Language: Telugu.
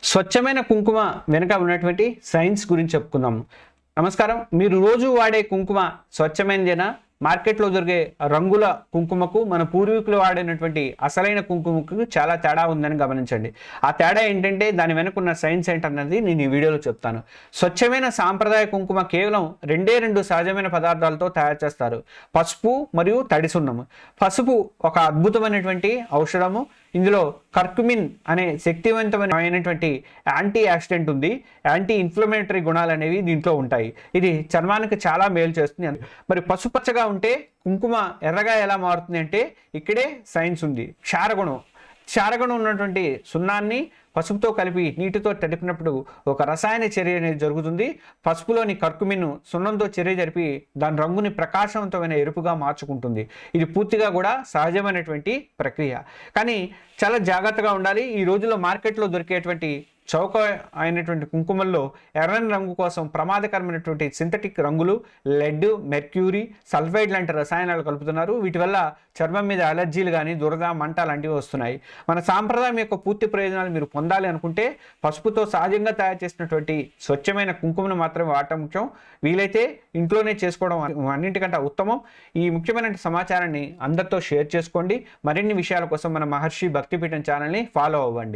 స్వచ్ఛమైన కుంకుమ వెనుక ఉన్నటువంటి సైన్స్ గురించి చెప్పుకుందాం. నమస్కారం. మీరు రోజు వాడే కుంకుమ స్వచ్ఛమైనదేనా? మార్కెట్లో దొరికే రంగుల కుంకుమకు మన పూర్వీకులు వాడినటువంటి అసలైన కుంకుమకు చాలా తేడా ఉందని గమనించండి. ఆ తేడా ఏంటంటే దాని వెనుకున్న సైన్స్ ఏంటన్నది నేను ఈ వీడియోలో చెప్తాను. స్వచ్ఛమైన సాంప్రదాయ కుంకుమ కేవలం రెండు సహజమైన పదార్థాలతో తయారు చేస్తారు. పసుపు మరియు తడి సున్నము. పసుపు ఒక అద్భుతమైనటువంటి ఔషధము. ఇందులో కర్కుమిన్ అనే శక్తివంతమైనటువంటి యాంటీ యాక్సిడెంట్ ఉంది. యాంటీ ఇన్ఫ్లమేటరీ గుణాలు అనేవి దీంట్లో ఉంటాయి. ఇది చర్మానికి చాలా మేలు చేస్తుంది. మరి పసుపచ్చగా ఉంటే కుంకుమ ఎర్రగా ఎలా మారుతుంది అంటే ఇక్కడే సైన్స్ ఉంది. క్షారగుణం ఉన్నటువంటి సున్నాన్ని పసుపుతో కలిపి నీటితో తడిపినప్పుడు ఒక రసాయన చర్య అనేది జరుగుతుంది. పసుపులోని కర్కుమిన్ సున్నంతో చర్య జరిపి దాని రంగుని ప్రకాశవంతమైన ఎరుపుగా మార్చుకుంటుంది. ఇది పూర్తిగా కూడా సహజమైనటువంటి ప్రక్రియ. కానీ చాలా జాగ్రత్తగా ఉండాలి. ఈ రోజుల్లో మార్కెట్లో దొరికేటువంటి చౌక అయినటువంటి కుంకుమల్లో ఎర్రని రంగు కోసం ప్రమాదకరమైనటువంటి సింథటిక్ రంగులు, లెడ్, మెర్క్యూరీ, సల్ఫైడ్ లాంటి రసాయనాలు కలుపుతున్నారు. వీటి వల్ల చర్మం మీద అలర్జీలు కానీ దురద, మంట లాంటివి వస్తున్నాయి. మన సాంప్రదాయం యొక్క పూర్తి ప్రయోజనాలు మీరు పొందాలి అనుకుంటే పసుపుతో సహజంగా తయారు చేసినటువంటి స్వచ్ఛమైన కుంకుమను మాత్రమే వాడటం ముఖ్యం. వీలైతే ఇంట్లోనే చేసుకోవడం అన్నింటికంటే ఉత్తమం. ఈ ముఖ్యమైన సమాచారాన్ని అందరితో షేర్ చేసుకోండి. మరిన్ని విషయాల కోసం మన మహర్షి భక్తిపీఠం ఛానల్ని ఫాలో అవ్వండి.